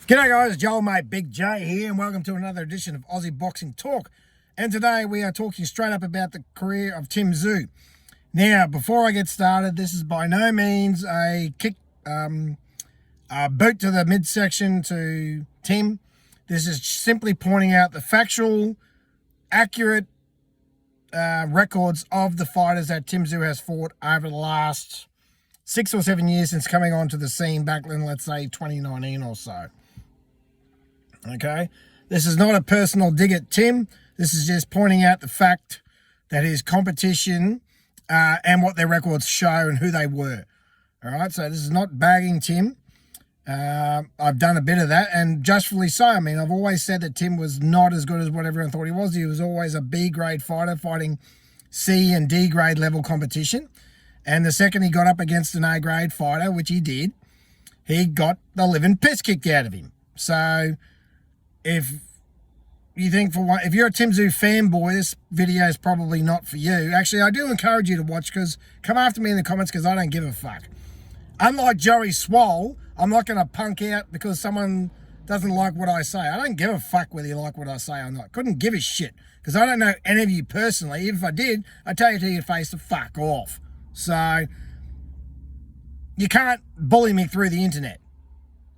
G'day guys, Joel mate Big J here and welcome to another edition of Aussie Boxjnh Talk. And today we are talking straight up about the career of Tim Tszyu. Now, before I get started, this is by no means a boot to the midsection to Tim. This is simply pointing out the factual, accurate records of the fighters that Tim Tszyu has fought over the last 6 or 7 years since coming onto the scene back in, let's say, 2019 or so. Okay, this is not a personal dig at Tim. This is just pointing out the fact that his competition and what their records show and who they were. All right, so this is not bagging Tim. I've done a bit of that, and justly so. I mean, I've always said that Tim was not as good as what everyone thought he was. He was always a B-grade fighter fighting C and D-grade level competition. And the second he got up against an A-grade fighter, which he did, he got the living piss kicked out of him. So if you think if you're a Tim Tszyu fanboy, this video is probably not for you. Actually, I do encourage you to watch, because come after me in the comments, because I don't give a fuck. Unlike Joey Swole, I'm not going to punk out because someone doesn't like what I say. I don't give a fuck whether you like what I say or not. Couldn't give a shit, because I don't know any of you personally. If I did, I'd tell you to your face to fuck off. So you can't bully me through the internet.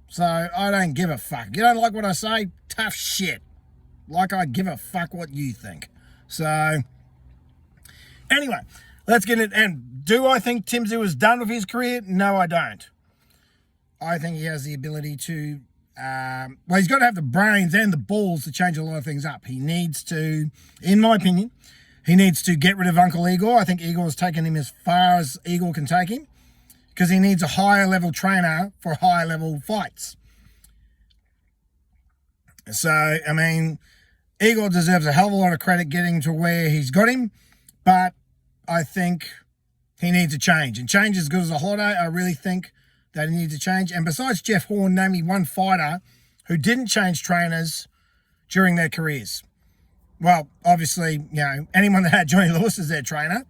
So I don't give a fuck. You don't like what I say? Tough shit. Like I give a fuck what you think. So anyway, let's get it. And do I think Tim Tszyu is done with his career? No, I don't. I think he has the ability to, well, he's got to have the brains and the balls to change a lot of things up. He needs to, in my opinion, he needs to get rid of Uncle Igor. I think Igor's taken him as far as Igor can take him, because he needs a higher level trainer for higher level fights. So, I mean, Igor deserves a hell of a lot of credit getting to where he's got him, but I think he needs a change. And change as good as a holiday, I really think that he needs a change. And besides Jeff Horn, name me one fighter who didn't change trainers during their careers. Well, obviously, you know, anyone that had Johnny Lewis as their trainer,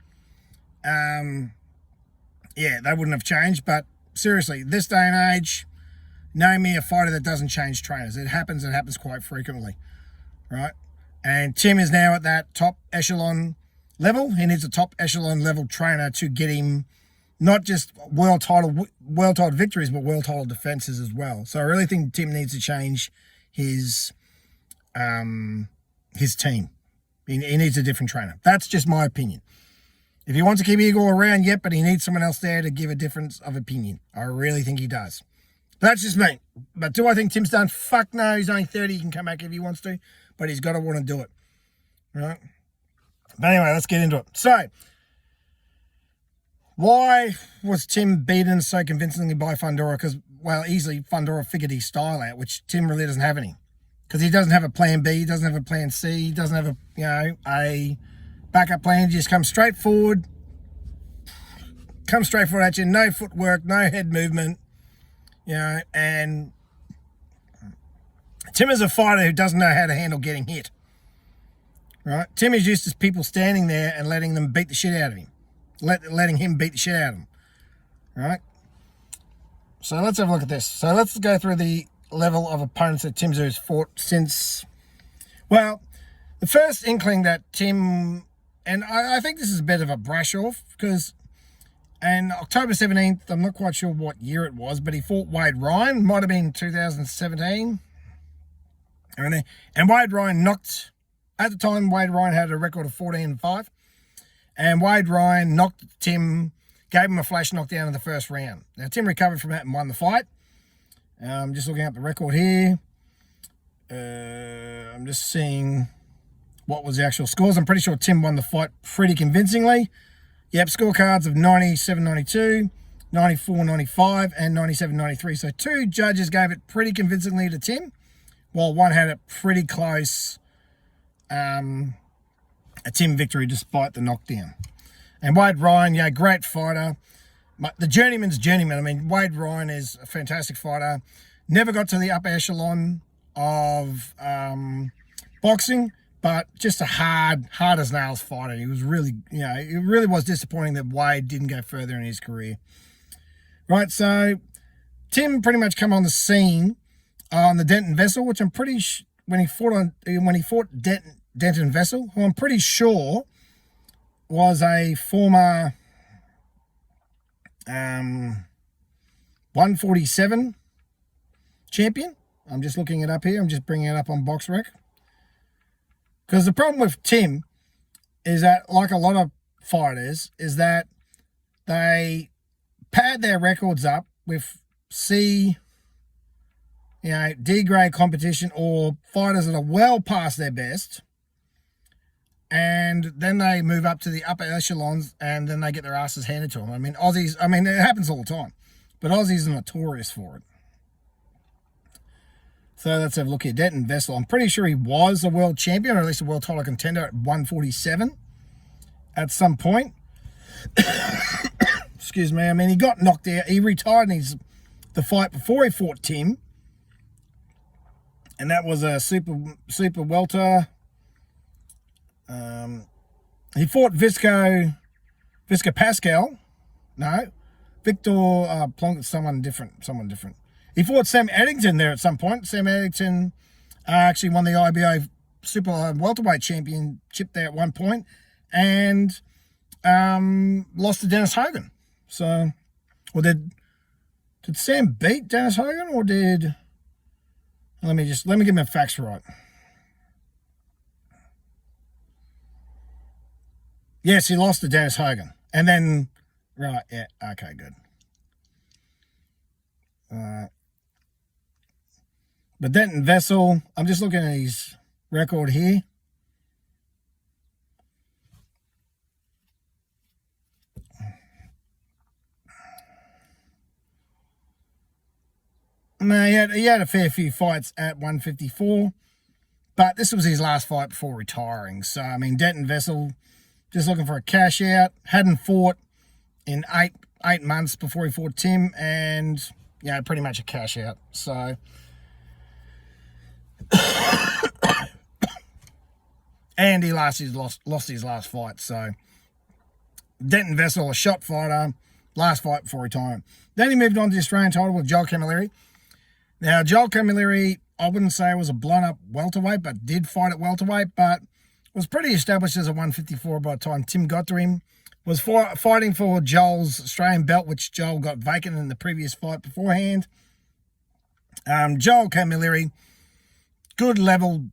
yeah, they wouldn't have changed. But seriously, this day and age, name me a fighter that doesn't change trainers. It happens quite frequently, right? And Tim is now at that top echelon level. He needs a top echelon level trainer to get him not just world title victories, but world title defenses as well. So I really think Tim needs to change his team. He needs a different trainer. That's just my opinion. If he wants to keep Igor around, yep, but he needs someone else there to give a difference of opinion. I really think he does. But that's just me. But do I think Tim's done? Fuck no. He's only 30. He can come back if he wants to. But he's got to want to do it. Right? But anyway, let's get into it. So, why was Tim beaten so convincingly by Fundora? Because, well, easily Fundora figured his style out, which Tim really doesn't have any. Because he doesn't have a plan B, he doesn't have a plan C, he doesn't have a backup plan. He just comes straight forward at you, no footwork, no head movement, and Tim is a fighter who doesn't know how to handle getting hit, right? Tim is used to people standing there and letting them beat the shit out of him, letting him beat the shit out of him, right? So let's have a look at this. So let's go through the level of opponents that Tim Tszyu has fought since, well, the first inkling that Tim, and I think this is a bit of a brush off, because on October 17th, I'm not quite sure what year it was, but he fought Wade Ryan, might have been 2017, and Wade Ryan knocked, at the time Wade Ryan had a record of 14-5, and Wade Ryan knocked Tim, gave him a flash knockdown in the first round. Now Tim recovered from that and won the fight. I'm just looking up the record here. I'm just seeing what was the actual scores. I'm pretty sure Tim won the fight pretty convincingly. Yep, scorecards of 97-92, 94-95, and 97-93. So two judges gave it pretty convincingly to Tim, while one had it pretty close, a Tim victory despite the knockdown. And Wade Ryan, yeah, great fighter. The journeyman's journeyman. I mean, Wade Ryan is a fantastic fighter. Never got to the upper echelon of boxing, but just a hard as nails fighter. He was really, it really was disappointing that Wade didn't go further in his career. Right, so Tim pretty much come on the scene on the Denton Vessel, which I'm pretty when he fought Denton Vessel, who I'm pretty sure was a former 147 champion. I'm just looking it up here. I'm just bringing it up on BoxRec. Because the problem with Tim is that, like a lot of fighters, is that they pad their records up with D-grade competition or fighters that are well past their best, and then they move up to the upper echelons and then they get their asses handed to them. I mean, it happens all the time, but Aussies are notorious for it. So let's have a look here. Denton Vessel. I'm pretty sure he was a world champion, or at least a world title contender at 147 at some point. Excuse me. I mean, he got knocked out. He retired in the fight before he fought Tim. And that was a super welter. He fought Visco Pascal. No. Victor Plonk, someone different. He fought Sam Eddington there at some point. Sam Eddington actually won the IBO Super Welterweight Championship there at one point, and lost to Dennis Hogan. So, or did Sam beat Dennis Hogan, or did? Let me get my facts right. Yes, he lost to Dennis Hogan, and then right, yeah, okay, good. But Denton Vessel, I'm just looking at his record here. No, he had a fair few fights at 154, but this was his last fight before retiring. So, I mean, Denton Vessel, just looking for a cash out, hadn't fought in eight months before he fought Tim, and, pretty much a cash out. So, and he lost his last fight. So Denton Vessel, a shot fighter, last fight before retirement. Then he moved on to the Australian title with Joel Camilleri. Now, Joel Camilleri, I wouldn't say was a blown-up welterweight, but did fight at welterweight, but was pretty established as a 154 by the time Tim got to him. Was fighting for Joel's Australian belt, which Joel got vacant in the previous fight beforehand. Joel Camilleri, good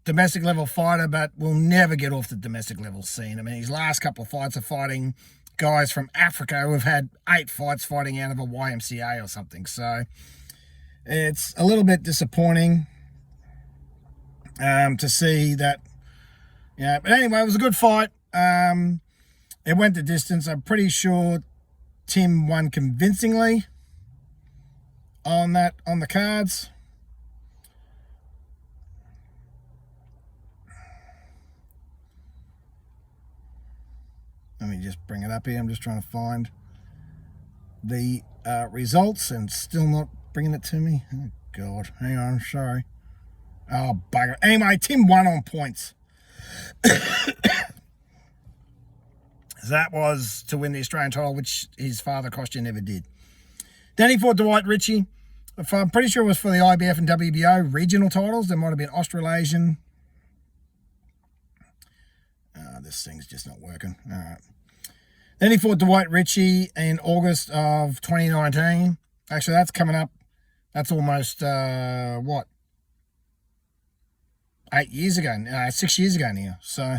domestic level fighter, but will never get off the domestic level scene. I mean, his last couple of fights are fighting guys from Africa who have had 8 fights fighting out of a YMCA or something. So it's a little bit disappointing to see that. But anyway, it was a good fight. It went the distance. I'm pretty sure Tim won convincingly on the cards. Let me just bring it up here. I'm just trying to find the results and still not bringing it to me. Oh, God. Hang on. Sorry. Oh, bugger. Anyway, Tim won on points. That was to win the Australian title, which his father, Kostya, never did. Then he fought Dwight Richie. I'm pretty sure it was for the IBF and WBO regional titles. There might have been Australasian. This thing's just not working. All right. Then he fought Dwight Richie in August of 2019. Actually, that's coming up. That's almost, 8 years ago. 6 years ago now. So,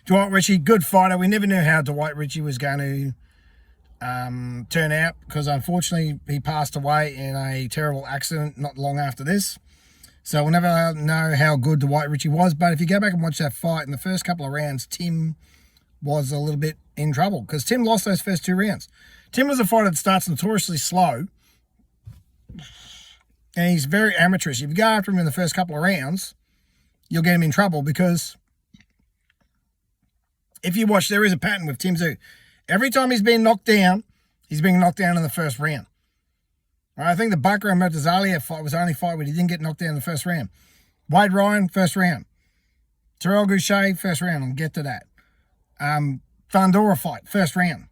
Dwight Richie, good fighter. We never knew how Dwight Richie was going to turn out because, unfortunately, he passed away in a terrible accident not long after this. So we'll never know how good Dwight Richie was. But if you go back and watch that fight, in the first couple of rounds, Tim was a little bit in trouble because Tim lost those first 2 rounds. Tim was a fighter that starts notoriously slow, and he's very amateurish. If you go after him in the first couple of rounds, you'll get him in trouble because if you watch, there is a pattern with Tim Tszyu. Every time he's being knocked down in the first round. Right, I think the Bakram Murtazalia fight was the only fight where he didn't get knocked down in the first round. Wade Ryan, first round. Terrell Goucher, first round. I'll get to that. Thundora fight, first round.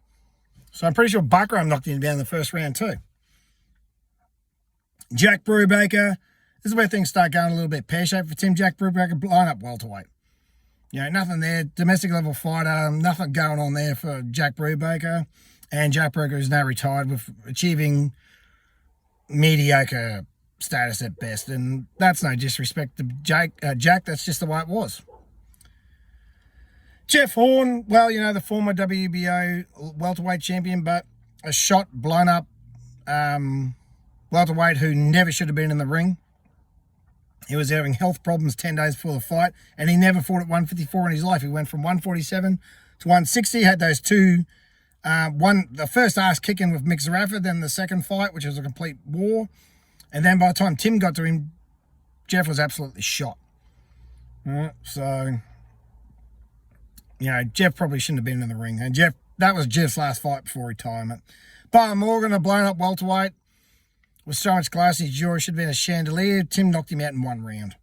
So I'm pretty sure Bakram knocked him down in the first round too. Jack Brubaker. This is where things start going a little bit pear-shaped for Tim. Jack Brubaker blown up welterweight. Nothing there. Domestic level fighter, nothing going on there for Jack Brubaker. And Jack Brubaker is now retired with achieving mediocre status at best. And that's no disrespect to Jack. That's just the way it was. Jeff Horn, well, the former WBO welterweight champion, but a shot, blown up welterweight who never should have been in the ring. He was having health problems 10 days before the fight, and he never fought at 154 in his life. He went from 147 to 160, had those two, the first ass kicking with Mick Zarafa, then the second fight, which was a complete war. And then by the time Tim got to him, Jeff was absolutely shot. So, Jeff probably shouldn't have been in the ring. And that was Jeff's last fight before retirement. Barton Morgan, a blown up welterweight, with so much class, his jaw should have been a chandelier. Tim knocked him out in one round.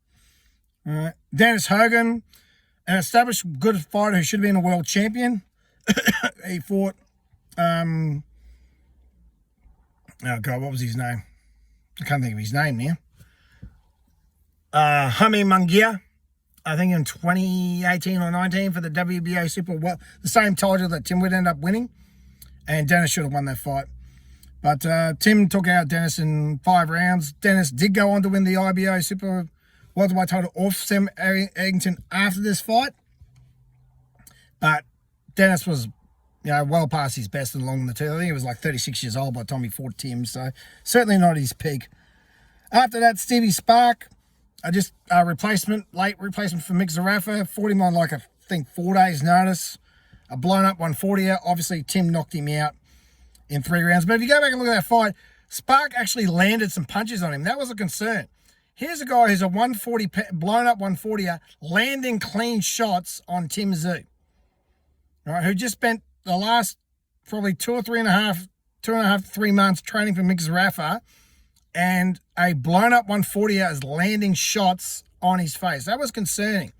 Dennis Hogan, an established good fighter who should have been a world champion. He fought, oh God, what was his name? I can't think of his name now. Hami Mungia, I think in 2018 or 19 for the WBO Super, well, the same title that Tim would end up winning. And Dennis should have won that fight. But Tim took out Dennis in 5 rounds. Dennis did go on to win the IBO Super welterweight title off Sam Eggington after this fight. But Dennis was, well past his best and long in the tooth. I think he was like 36 years old by the time he fought Tim, so certainly not his peak. After that, Stevie Spark, late replacement for Mick Zarafa, fought him on I think 4 days' notice. A blown up 140. Obviously, Tim knocked him out in 3 rounds. But if you go back and look at that fight, Spark actually landed some punches on him. That was a concern. Here's a guy who's a 140, blown up 140er, landing clean shots on Tim Tszyu, right, who just spent the last probably 3 months training for Mick Zarafa, and a blown up 140er is landing shots on his face. That was concerning.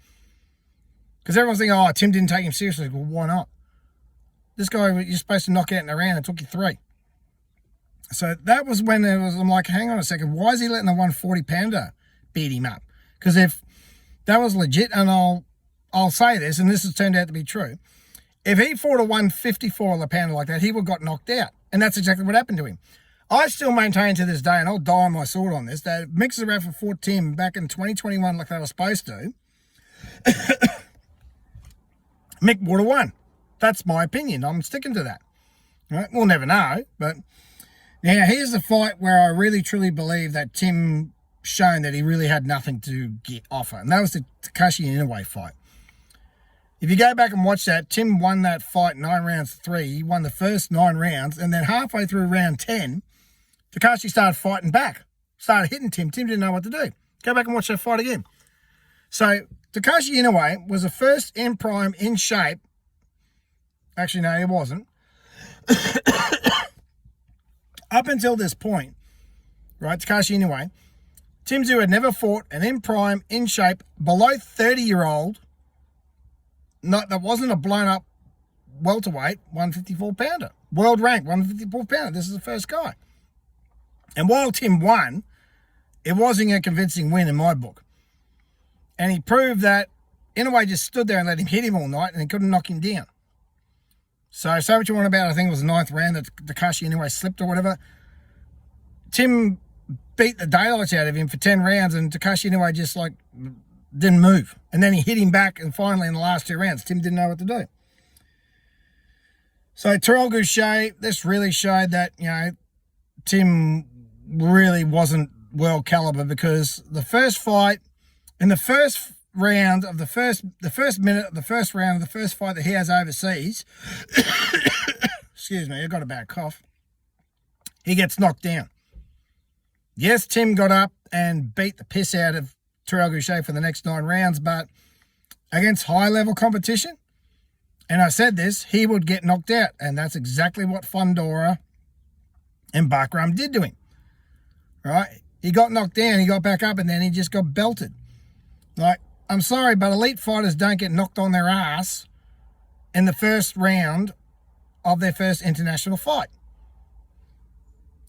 Because everyone's thinking, Tim didn't take him seriously. Well, why not? This guy you're supposed to knock out in a round. It took you 3. So that was when I'm like, hang on a second. Why is he letting the 140-pounder beat him up? Because if that was legit, and I'll say this, and this has turned out to be true, if he fought a 154-pounder like that, he would have got knocked out. And that's exactly what happened to him. I still maintain to this day, and I'll die on my sword on this, that if Mick Zarafa fought Tim back in 2021 like they were supposed to, Mick would have won. That's my opinion. I'm sticking to that. Right? We'll never know. But now here's the fight where I really truly believe that Tim shown that he really had nothing to offer. And that was the Tekashi Inway fight. If you go back and watch that, Tim won that fight 9 rounds to 3. He won the first 9 rounds. And then halfway through round 10, Tekashi started fighting back. Started hitting Tim. Tim didn't know what to do. Go back and watch that fight again. So Tekashi Inway was the first in prime, in shape. Actually, no, he wasn't. Up until this point, right, Tekashi Inway, Tim Tszyu had never fought an in prime, in shape, below 30-year-old, that wasn't a blown up welterweight 154-pounder. World rank 154-pounder. This is the first guy. And while Tim won, it wasn't a convincing win in my book. And he proved that Inway just stood there and let him hit him all night and he couldn't knock him down. So say what you want about it. I think it was the 9th round that Tekashi Inway slipped or whatever. Tim beat the daylights out of him for 10 rounds and Tekashi Inway just didn't move. And then he hit him back, and finally in the last 2 rounds, Tim didn't know what to do. So Terrell Goucher, this really showed that, Tim really wasn't world caliber, because the first fight, in the first round of the first minute of the first round of the first fight that he has overseas, excuse me, I got a bad cough, he gets knocked down. Yes, Tim got up and beat the piss out of Terrell Goucher for the next 9 rounds, but against high-level competition, and I said this, he would get knocked out, and that's exactly what Fundora and Bakram did to him, right? He got knocked down, he got back up, and then he just got belted. I'm sorry, but elite fighters don't get knocked on their ass in the first round of their first international fight.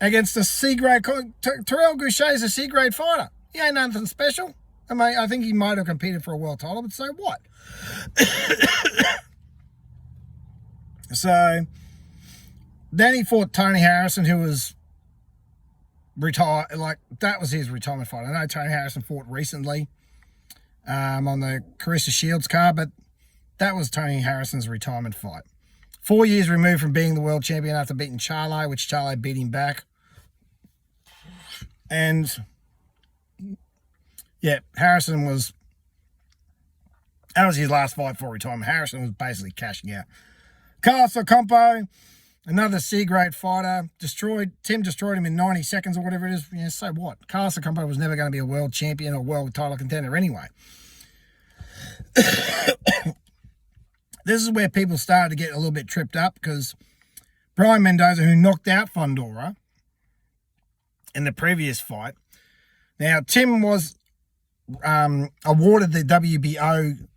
against a C-grade. Terrell Goucher is a C-grade fighter. He ain't nothing special. I mean, I think he might have competed for a world title, but so what? So then he fought Tony Harrison, who was retired. Like, that was his retirement fight. I know Tony Harrison fought recently on the Carissa Shields card, but that was Tony Harrison's retirement fight. 4 years removed from being the world champion after beating Charlo, which Charlo beat him back. And yeah, that was his last fight for retirement. Harrison was basically cashing out. Carlos Ocampo, another C-grade fighter, Tim destroyed him in 90 seconds or whatever it is. Yeah, so what? Carlos Ocampo was never going to be a world champion or world title contender anyway. This is where people started to get a little bit tripped up, because Brian Mendoza, who knocked out Fundora in the previous fight. Now, Tim was awarded the WBO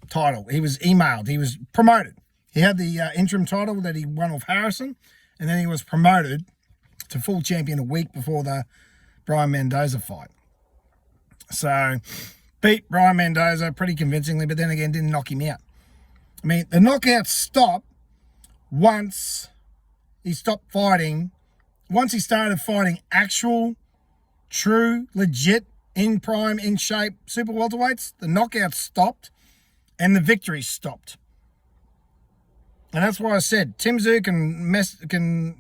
title. He was emailed. He was promoted. He had the interim title that he won off Harrison, and then he was promoted to full champion a week before the Brian Mendoza fight. So, beat Brian Mendoza pretty convincingly, but then again, didn't knock him out. I mean, the knockout stopped once he stopped fighting. Once he started fighting actual, true, legit, in prime, in shape super welterweights, the knockout stopped and the victory stopped. And that's why I said Tim Tszyu can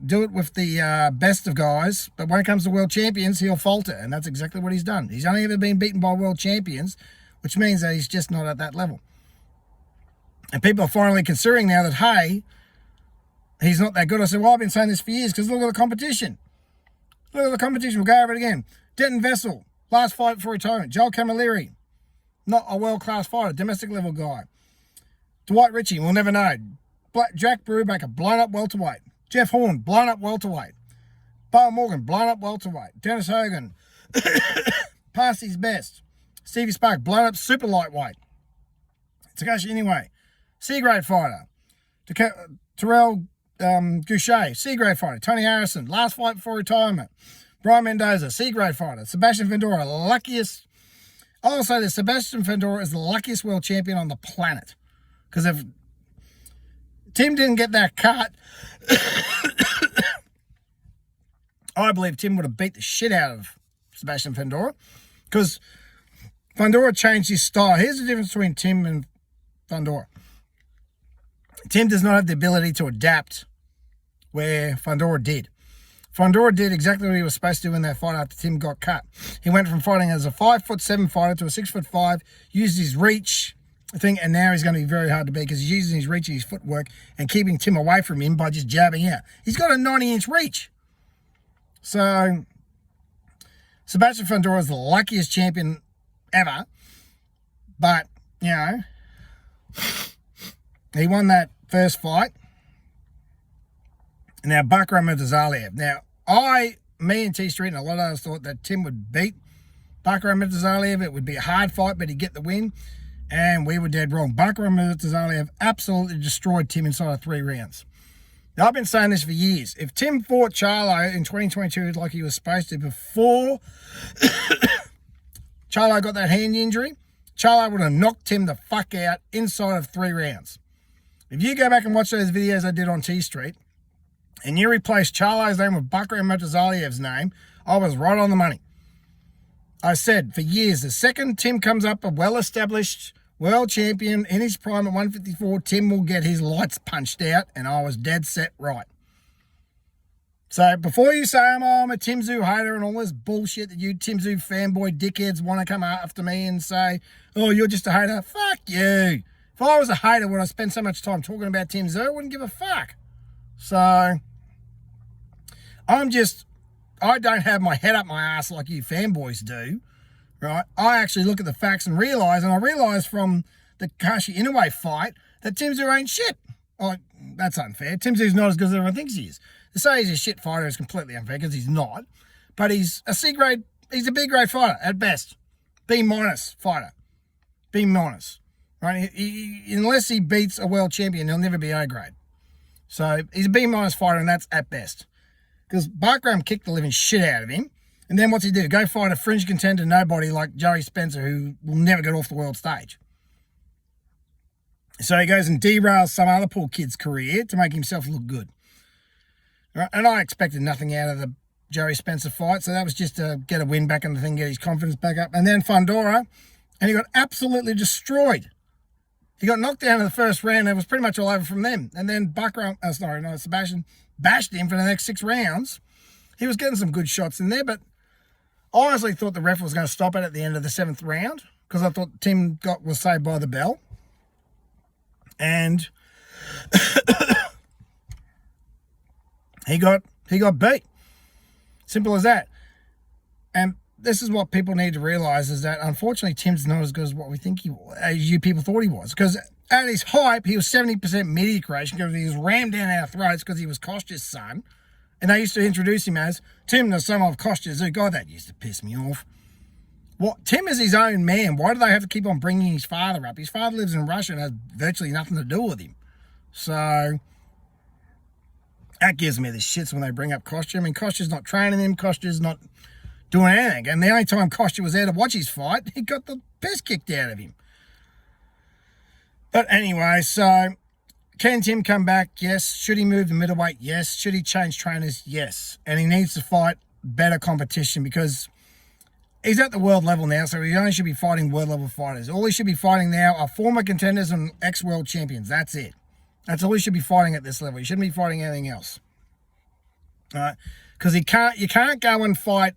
do it with the best of guys, but when it comes to world champions, he'll falter, and that's exactly what he's done. He's only ever been beaten by world champions, which means that he's just not at that level. And people are finally considering now that, hey, he's not that good. I said, well, I've been saying this for years, because look at the competition. Look at the competition. We'll go over it again. Denton Vessel, last fight for retirement. Joel Camilleri, not a world-class fighter, domestic level guy. Dwight Richie, we'll never know. Jack Brubaker, blown up welterweight. Jeff Horn, blown up welterweight. Bo Morgan, blown up welterweight. Dennis Hogan, past his best. Stevie Spark, blown up super lightweight. Tekashi Inway, C-grade fighter. Terrell Goucher, C-grade fighter. Tony Harrison, last fight before retirement. Brian Mendoza, C-grade fighter. Sebastian Fundora, luckiest. I'll say this, Sebastian Fundora is the luckiest world champion on the planet. Because if Tim didn't get that cut, I believe Tim would have beat the shit out of Sebastian Fundora. Because Fundora changed his style. Here's the difference between Tim and Fundora. Tim does not have the ability to adapt where Fundora did. Fundora did exactly what he was supposed to do in that fight after Tim got cut. He went from fighting as a 5'7" fighter to a 6'5", used his reach, I think, and now he's going to be very hard to beat because he's using his reach and his footwork and keeping Tim away from him by just jabbing out. He's got a 90-inch reach. So, Sebastian Fundora is the luckiest champion ever, but, you know, he won that first fight. Now, Bakram Murtazaliev. Now, me and T Street and a lot of others thought that Tim would beat Bakram Murtazaliev. It would be a hard fight, but he'd get the win. And we were dead wrong. Bakram Murtazaliev absolutely destroyed Tim inside of 3 rounds. Now, I've been saying this for years. If Tim fought Charlo in 2022 like he was supposed to before Charlo got that hand injury, Charlo would have knocked Tim the fuck out inside of 3 rounds. If you go back and watch those videos I did on T Street, and you replace Charlo's name with Bakram Murtazaliev's name, I was right on the money. I said for years, the second Tim comes up a well-established world champion in his prime at 154, Tim will get his lights punched out, and I was dead set right. So before you say I'm a Tim Tszyu hater and all this bullshit that you Tim Tszyu fanboy dickheads want to come after me and say, oh, you're just a hater, fuck you. If I was a hater, would I spend so much time talking about Tim Tszyu? I wouldn't give a fuck. So, I don't have my head up my ass like you fanboys do, right? I actually look at the facts and I realize from the Tekashi Inway fight that Tim Tszyu ain't shit. Oh, that's unfair. Tim Tszyu's not as good as everyone thinks he is. To say he's a shit fighter is completely unfair because he's not. But he's a C-grade, he's a B-grade fighter at best. B- fighter. B-. Right? Unless he beats a world champion, he'll never be A-grade. So he's a B- fighter, and that's at best. Because Buckram kicked the living shit out of him. And then what's he do? Go fight a fringe contender nobody like Joey Spencer, who will never get off the world stage. So he goes and derails some other poor kid's career to make himself look good. Right? And I expected nothing out of the Joey Spencer fight, so that was just to get a win back in the thing, get his confidence back up. And then Fundora, and he got absolutely destroyed. He got knocked down in the first round, and it was pretty much all over from them. And then Sebastian bashed him for the next 6 rounds. He was getting some good shots in there, but I honestly thought the ref was going to stop it at the end of the 7th round, because I thought Tim was saved by the bell. And he got beat. Simple as that. And this is what people need to realise, is that unfortunately Tim's not as good as what we think as you people thought he was. Because at his hype, he was 70% media creation because he was rammed down our throats because he was Kostya's son. And they used to introduce him as Tim, the son of Kostya Tszyu. God, that used to piss me off. What? Tim is his own man. Why do they have to keep on bringing his father up? His father lives in Russia and has virtually nothing to do with him. So that gives me the shits when they bring up Kostya. I mean, Kostya's not training him. Kostya's not doing anything. And the only time Kostya was there to watch his fight, he got the piss kicked out of him. But anyway, so can Tim come back? Yes. Should he move to middleweight? Yes. Should he change trainers? Yes. And he needs to fight better competition, because he's at the world level now, so he only should be fighting world level fighters. All he should be fighting now are former contenders and ex-world champions. That's it. That's all he should be fighting at this level. He shouldn't be fighting anything else. All right? Because you can't go and fight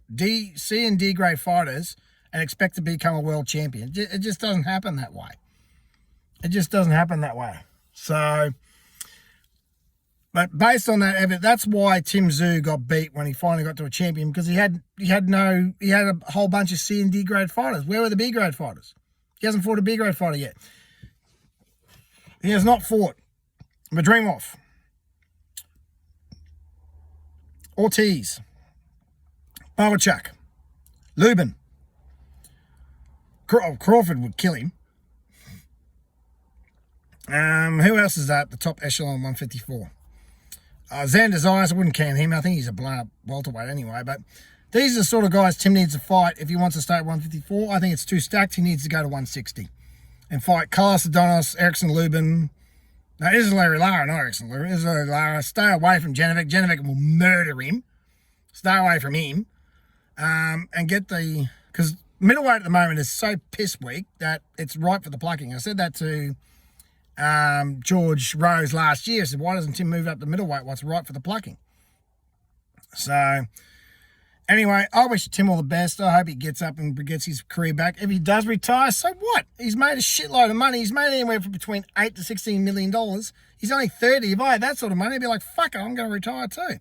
C and D grade fighters and expect to become a world champion. It just doesn't happen that way. It just doesn't happen that way. So, but based on that evidence, that's why Tim Tszyu got beat when he finally got to a champion, because he had a whole bunch of C and D grade fighters. Where were the B grade fighters? He hasn't fought a B grade fighter yet. He has not fought Madrimov, Ortiz, Boachuk, Lubin. Crawford would kill him. Who else is that? The top echelon 154. Xander Zayas, I wouldn't count him. I think he's a blown-up welterweight anyway. But these are the sort of guys Tim needs to fight if he wants to stay at 154. I think it's too stacked. He needs to go to 160 and fight Carlos Adonis, Erickson Lubin. No, this is Larry Lara, not Erickson Lubin. This is Larry Lara. Stay away from Janovic. Janovic will murder him. Stay away from him. And get the... Because middleweight at the moment is so piss weak that it's ripe for the plucking. I said that to George Rose last year. I said, why doesn't Tim move up to middleweight? What's right for the plucking? So, anyway, I wish Tim all the best. I hope he gets up and gets his career back. If he does retire, so what? He's made a shitload of money. He's made anywhere from between $8 to $16 million. He's only 30. If I had that sort of money, I'd be like, fuck it, I'm going to retire too.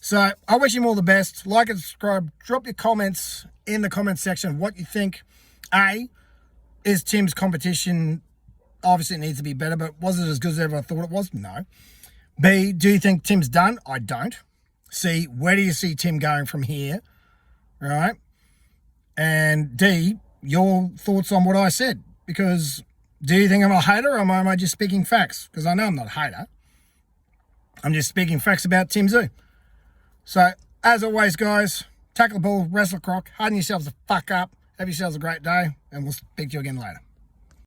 So, I wish him all the best. Like and subscribe. Drop your comments in the comments section what you think. A, is Tim's competition... Obviously, it needs to be better, but was it as good as everyone thought it was? No. B, do you think Tim's done? I don't. C, where do you see Tim going from here? Right? And D, your thoughts on what I said. Because do you think I'm a hater, or am I just speaking facts? Because I know I'm not a hater. I'm just speaking facts about Tim Tszyu. So, as always, guys, tackle the ball, wrestle croc, harden yourselves the fuck up, have yourselves a great day, and we'll speak to you again later.